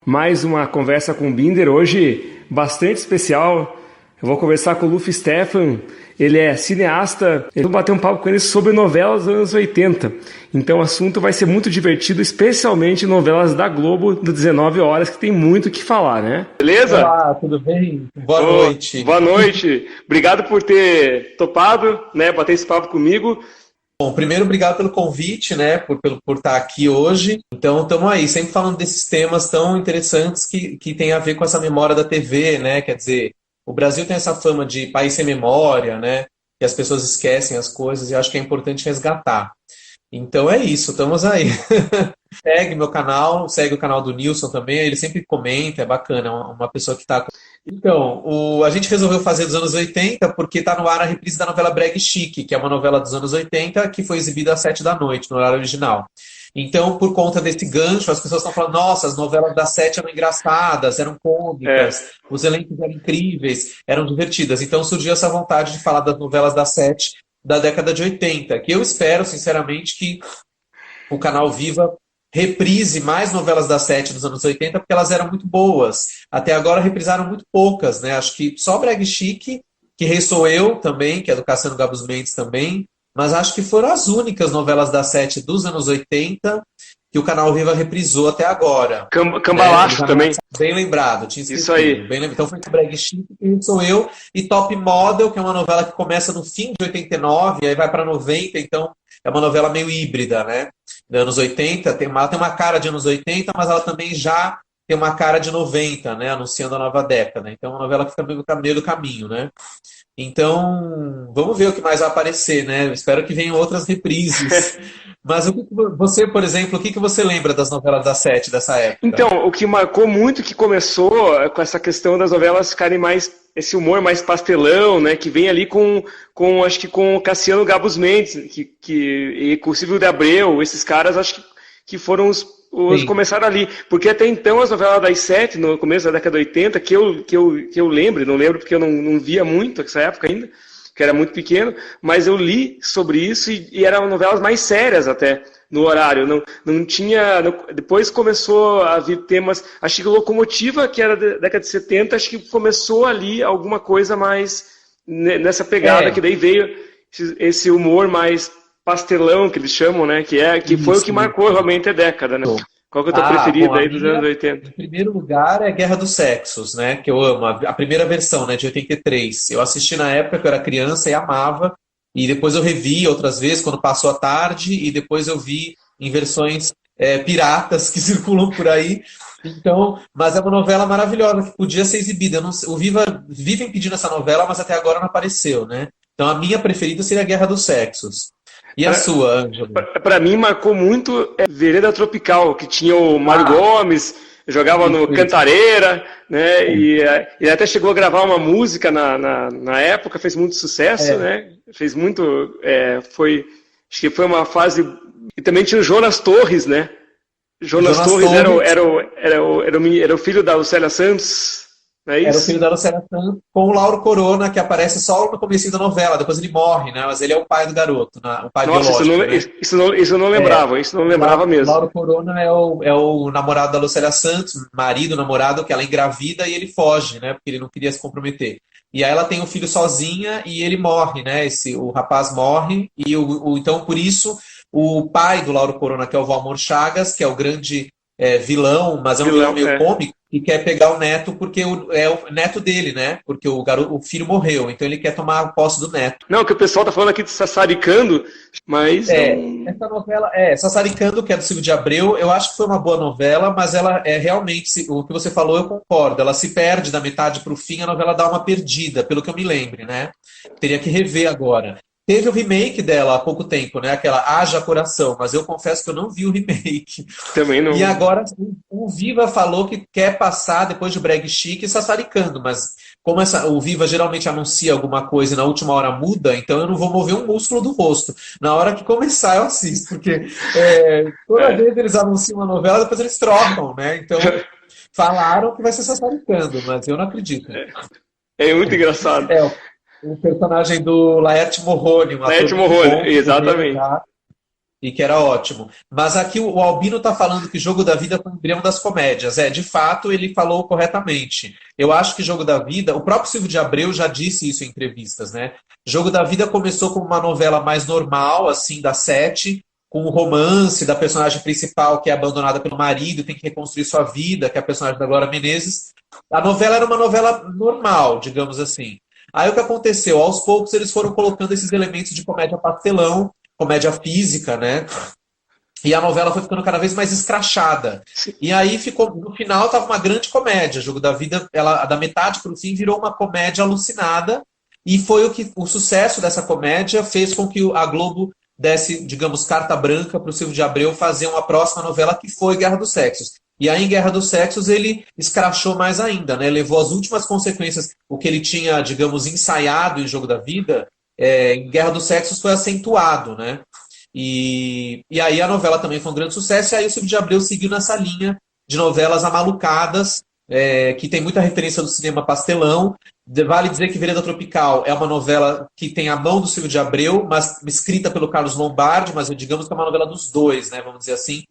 mais uma conversa com o Binder, hoje bastante especial. Eu vou conversar com o Luffy Stefan, ele é cineasta, eu vou bater um papo com ele sobre novelas dos anos 80. Então o assunto vai ser muito divertido, especialmente novelas da Globo, do 19 horas, que tem muito o que falar, né? Beleza? Olá, tudo bem? Boa noite. Boa noite. Obrigado por ter topado, né, bater esse papo comigo. Bom, primeiro, obrigado pelo convite, né, por estar aqui hoje. Então, estamos aí, sempre falando desses temas tão interessantes que tem a ver com essa memória da TV, né? Quer dizer, o Brasil tem essa fama de país sem memória, né? Que as pessoas esquecem as coisas e eu acho que é importante resgatar. Então é isso, estamos aí. Segue meu canal, segue o canal do Nilson também, ele sempre comenta, é bacana, é uma pessoa que está... Então, a gente resolveu fazer dos anos 80 porque está no ar a reprise da novela Brega Chique, que é uma novela dos anos 80 que foi exibida às 7 da noite, no horário original. Então, por conta desse gancho, as pessoas estão falando, nossa, as novelas das 7 eram engraçadas, eram cômicas, os elencos eram incríveis, eram divertidas. Então surgiu essa vontade de falar das novelas das 7 da década de 80, que eu espero, sinceramente, que o canal Viva reprise mais novelas das 7 dos anos 80, porque elas eram muito boas. Até agora reprisaram muito poucas, né? Acho que só Brega Chique, que Rei Sou Eu também, que é do Cassiano Gabus Mendes também, mas acho que foram as únicas novelas das 7 dos anos 80 que o canal Viva reprisou até agora. Cambalacho, né? Também. Bem lembrado, tinha esquecido. Isso aí. Então foi Brega Chique, que Sou Eu, e Top Model, que é uma novela que começa no fim de 89 e aí vai para 90, então é uma novela meio híbrida, né? Dos anos 80, ela tem uma cara de anos 80, mas ela também já tem uma cara de 90, né? Anunciando a nova década. Então é uma novela que fica meio do caminho, né? Então, vamos ver o que mais vai aparecer, né? Espero que venham outras reprises. Mas você, por exemplo, o que você lembra das novelas das 7 dessa época? Então, o que marcou muito, que começou com essa questão das novelas ficarem mais, esse humor mais pastelão, né? Que vem ali acho que com o Cassiano Gabus Mendes, e com o Silvio de Abreu, esses caras, acho que foram os começaram ali, porque até então as novelas das 7, no começo da década de 80, que eu lembro, não lembro porque eu não via muito nessa época ainda, que era muito pequeno, mas eu li sobre isso e eram novelas mais sérias até no horário, não tinha, depois começou a vir temas, acho que Locomotiva, que era da década de 70, acho que começou ali alguma coisa mais nessa pegada, que daí veio esse humor mais pastelão, que eles chamam, né? Que foi o que marcou realmente a década, né? Qual que é o teu preferido aí dos anos 80? Em primeiro lugar é Guerra dos Sexos, né? Que eu amo. A primeira versão, né? De 83. Eu assisti na época que eu era criança e amava. E depois eu revi outras vezes, quando passou a tarde. E depois eu vi em versões piratas que circulam por aí. Então, mas é uma novela maravilhosa que podia ser exibida. O Viva vivem pedindo essa novela, mas até agora não apareceu, né? Então a minha preferida seria a Guerra dos Sexos. E a sua, Ângelo? Para mim, marcou muito Vereda Tropical, que tinha o Mário Gomes, jogava no Cantareira, né? E até chegou a gravar uma música na época, fez muito sucesso, né? Fez muito. Acho que foi uma fase. E também tinha o Jonas Torres, né? Jonas Torres era o filho da Lucélia Santos. É isso? Era o filho da Lucélia Santos com o Lauro Corona, que aparece só no começo da novela, depois ele morre, né? Mas ele é o pai do garoto, o pai biológico. Isso eu não lembrava, isso eu não lembrava mesmo. Lauro Corona é o namorado da Lucélia Santos, namorado, que ela engravida e ele foge, né? Porque ele não queria se comprometer. E aí ela tem um filho sozinha e ele morre, né? O rapaz morre, e então por isso o pai do Lauro Corona, que é o Valmor Chagas, que é o grande vilão, mas é um vilão meio cômico, e quer pegar o neto porque é o neto dele, né? Porque o filho morreu, então ele quer tomar a posse do neto. Não, que o pessoal tá falando aqui de Sassaricando, mas... Essa novela, Sassaricando, que é do Silvio de Abreu, eu acho que foi uma boa novela, mas ela realmente, o que você falou, eu concordo, ela se perde da metade pro fim, a novela dá uma perdida, pelo que eu me lembre, né? Teria que rever agora. Teve o remake dela há pouco tempo, né? Aquela Haja Coração, mas eu confesso que eu não vi o remake. Também não. E agora o Viva falou que quer passar, depois de Brega Chique, Sassaricando, mas como o Viva geralmente anuncia alguma coisa e na última hora muda, então eu não vou mover um músculo do rosto. Na hora que começar eu assisto, porque toda vez eles anunciam uma novela, depois eles trocam, né? Então falaram que vai ser Sassaricando, mas eu não acredito. É muito engraçado. O personagem do Laerte Morrone. Laerte Morrone, exatamente. e que era ótimo. Mas aqui o Albino está falando que Jogo da Vida foi o embrião das comédias. De fato, ele falou corretamente. Eu acho que Jogo da Vida, o próprio Silvio de Abreu já disse isso em entrevistas, né? Jogo da Vida começou como uma novela mais normal, assim, da Sete, com o romance da personagem principal que é abandonada pelo marido, tem que reconstruir sua vida, que é a personagem da Glória Menezes. A novela era uma novela normal, digamos assim. Aí o que aconteceu? Aos poucos eles foram colocando esses elementos de comédia pastelão, comédia física, né? E a novela foi ficando cada vez mais escrachada. E aí ficou, no final estava uma grande comédia. Jogo da Vida, ela, da metade para o fim, virou uma comédia alucinada. E foi o sucesso dessa comédia fez com que a Globo desse, digamos, carta branca para o Silvio de Abreu fazer uma próxima novela que foi Guerra dos Sexos. E aí, em Guerra dos Sexos, ele escrachou mais ainda, né? Levou as últimas consequências, o que ele tinha, digamos, ensaiado em Jogo da Vida, em Guerra dos Sexos foi acentuado, né? E aí a novela também foi um grande sucesso, e aí o Silvio de Abreu seguiu nessa linha de novelas amalucadas, que tem muita referência do cinema pastelão. Vale dizer que Vereda Tropical é uma novela que tem a mão do Silvio de Abreu, mas escrita pelo Carlos Lombardi, mas digamos que é uma novela dos dois, né? Vamos dizer assim.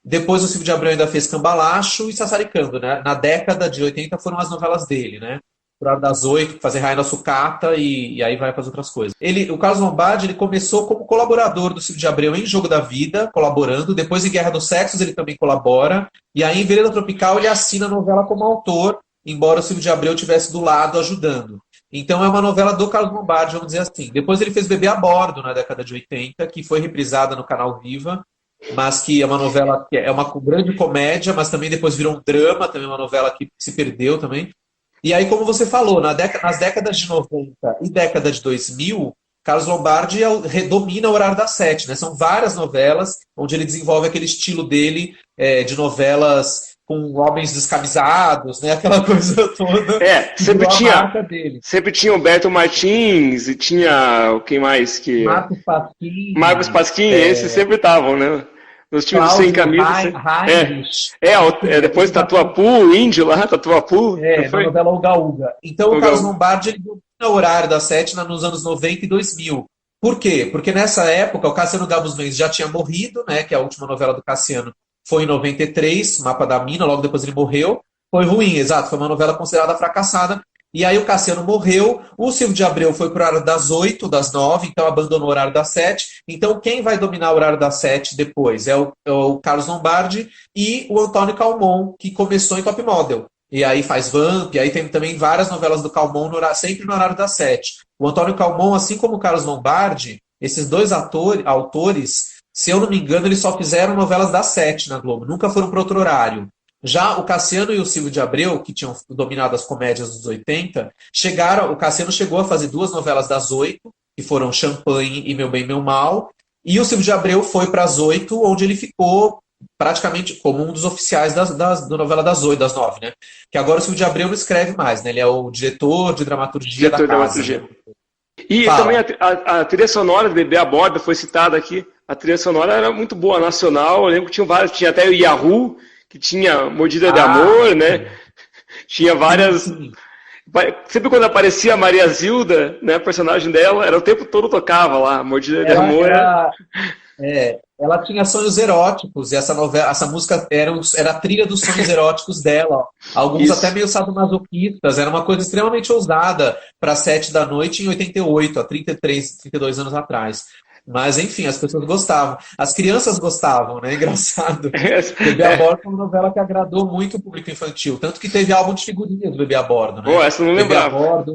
Depois o Silvio de Abreu ainda fez Cambalacho e Sassaricando, né? Na década de 80 foram as novelas dele, né? Por Hora das Oito, fazer Rainha da Sucata e aí vai para as outras coisas. O Carlos Lombardi, ele começou como colaborador do Silvio de Abreu em Jogo da Vida, colaborando. Depois em Guerra dos Sexos ele também colabora. E aí em Vereda Tropical ele assina a novela como autor, embora o Silvio de Abreu estivesse do lado ajudando. Então é uma novela do Carlos Lombardi, vamos dizer assim. Depois ele fez Bebê a Bordo na década de 80, que foi reprisada no Canal Viva, mas que é uma novela que é uma grande comédia, mas também depois virou um drama, também uma novela que se perdeu também. E aí, como você falou, nas décadas de 90 e década de 2000, Carlos Lombardi domina o horário das 7, né? São várias novelas onde ele desenvolve aquele estilo dele de novelas com homens descamisados, né? Aquela coisa toda. Sempre tinha Humberto Martins e tinha quem mais que Marcos Pasquim, esses sempre estavam, né? Nos times sem camisa. Depois Tatuapu, o índio lá, Tatuapu. Na novela Uga Uga. Então o Carlos Lombardi ele domina o horário das 7 nos anos 90 e 2000. Por quê? Porque nessa época o Cassiano Gabus Mendes já tinha morrido, né? Que a última novela do Cassiano foi em 93, Mapa da Mina, logo depois ele morreu. Foi ruim, exato, foi uma novela considerada fracassada. E aí o Cassiano morreu, o Silvio de Abreu foi para o horário das 8, das 9, então abandonou o horário das 7. Então quem vai dominar o horário das 7 depois é o Carlos Lombardi e o Antônio Calmon, que começou em Top Model. E aí faz Vamp, e aí tem também várias novelas do Calmon sempre no horário das 7. O Antônio Calmon, assim como o Carlos Lombardi, esses dois autores, se eu não me engano, eles só fizeram novelas das 7 na Globo, nunca foram para outro horário. Já o Cassiano e o Silvio de Abreu, que tinham dominado as comédias dos 80, o Cassiano chegou a fazer 2 novelas das 8, que foram Champanhe e Meu Bem, Meu Mal, e o Silvio de Abreu foi para as 8, onde ele ficou praticamente como um dos oficiais da novela das 8, das 9, né? Que agora o Silvio de Abreu não escreve mais, né? Ele é o diretor de dramaturgia da casa. Né? E também a trilha sonora do Bebê a Bordo foi citada aqui. A trilha sonora era muito boa, nacional. Eu lembro que tinha vários, tinha até o Yahoo, que tinha Mordida de Amor, né? Tinha várias. Sim. Sempre quando aparecia a Maria Zilda, né, a personagem dela, era o tempo todo tocava lá, Mordida de Amor. Ela tinha sonhos eróticos, e essa música era a trilha dos sonhos eróticos dela. Ó. Alguns até meio sadomasoquistas, era uma coisa extremamente ousada para 7 da noite em 88, há 32 anos atrás. Mas, enfim, as pessoas gostavam. As crianças gostavam, né? Engraçado. Bebê a Bordo foi uma novela que agradou muito o público infantil. Tanto que teve álbum de figurinhas do Bebê a Bordo, né? Essa eu não lembrava.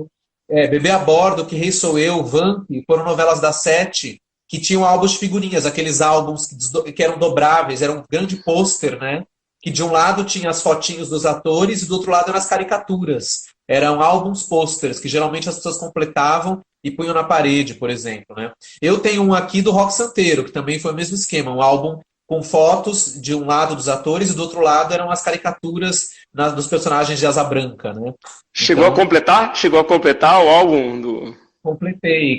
Bebê a Bordo, Que Rei Sou Eu, Vamp, foram novelas das 7 que tinham álbuns de figurinhas, aqueles álbuns que eram dobráveis, era um grande pôster, né? Que de um lado tinha as fotinhos dos atores e do outro lado eram as caricaturas. Eram álbuns pôsteres, que geralmente as pessoas completavam e punham na parede, por exemplo, né? Eu tenho um aqui do Rock Santeiro, que também foi o mesmo esquema, um álbum com fotos de um lado dos atores e do outro lado eram as caricaturas dos personagens de Asa Branca, né? Chegou a completar o álbum do...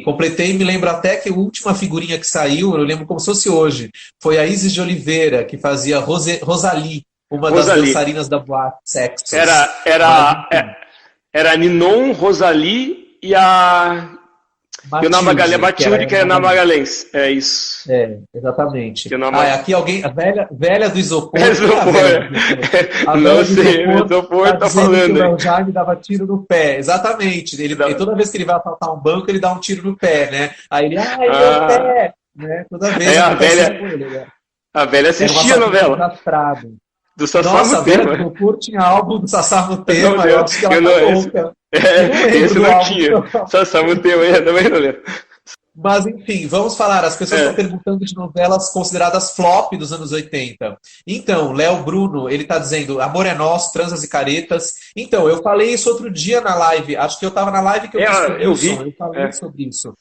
Completei, me lembro até que a última figurinha que saiu, eu lembro como se fosse hoje, foi a Isis de Oliveira, que fazia Rosalie, uma das dançarinas da boate Sexos. Era a Ninon, Rosalie e a E o Namagalhães, Matilde, que é Namagalhães. Namagalhães. É isso. Exatamente. Que o Aqui alguém, a velha do isopor. Isopor. A Não velha do sei, o isopor tá dizendo falando que o aí. Léo Jaime dava tiro no pé. Exatamente. Toda vez que ele vai assaltar um banco, ele dá um tiro no pé, né? Aí ele, ai, meu pé! Né? Toda vez acontece isso com ele, né? A velha assistia a novela. Desastrado. Do Sassá Nossa, a velha do Mutema. isopor tinha álbum do Sassá Mutema. Não, Eu acho que ela tá louca. Esse não tinha. Sassá Mutema, eu também não lembro. Mas, enfim, vamos falar. As pessoas estão perguntando de novelas consideradas flop dos anos 80. Então, Léo Bruno, ele está dizendo Amor é Nosso, Transas e Caretas. Então, eu falei isso outro dia na live. Acho que eu estava na live que eu fiz com o Wilson. Eu falei sobre isso.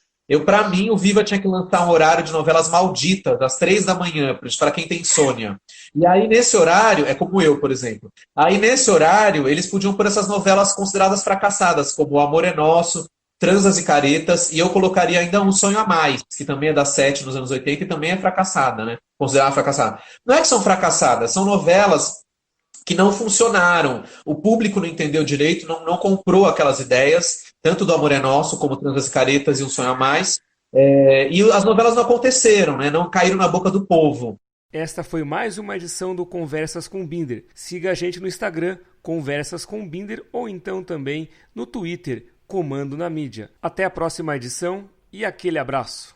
Para mim, o Viva tinha que lançar um horário de novelas malditas, às 3 da manhã, para quem tem insônia. E aí, nesse horário, é como eu, por exemplo. Aí, nesse horário, eles podiam pôr essas novelas consideradas fracassadas, como O Amor é Nosso, Transas e Caretas, e eu colocaria ainda Um Sonho a Mais, que também é das 7 nos anos 80 e também é fracassada, né? Considerada fracassada. Não é que são fracassadas, são novelas que não funcionaram. O público não entendeu direito, não comprou aquelas ideias, tanto do Amor é Nosso, como Transas e Caretas e Um Sonho a Mais. E as novelas não aconteceram, né? Não caíram na boca do povo. Esta foi mais uma edição do Conversas com Binder. Siga a gente no Instagram, Conversas com Binder, ou então também no Twitter, Comando na Mídia. Até a próxima edição e aquele abraço!